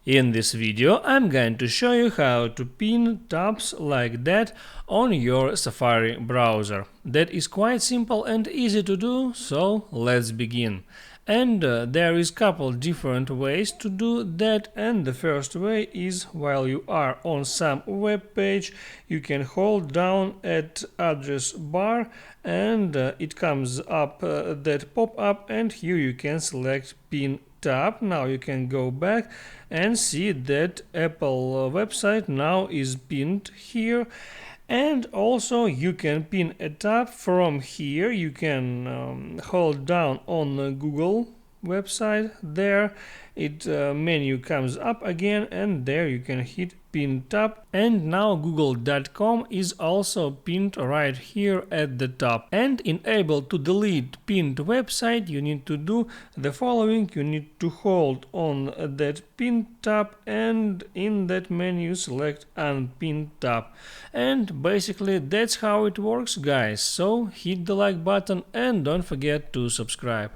In this video, I'm going to show you how to pin tabs like that on your Safari browser. That is quite simple and easy to do, so let's begin. And there is couple different ways to do that, and the first way is while you are on some web page, you can hold down at address bar and it comes up that pop-up, and here you can select pin tab. Now you can go back and see that Apple website now is pinned here. And also you can pin a tab from here. You can hold down on the Google website there. It menu comes up again, and there you can hit pin tab, and now google.com is also pinned right here at the top. And in able to delete pinned website, you need to do the following. You need to hold on that pin tab, and in that menu select unpin tab. And basically that's how it works, guys. So hit the like button and don't forget to subscribe.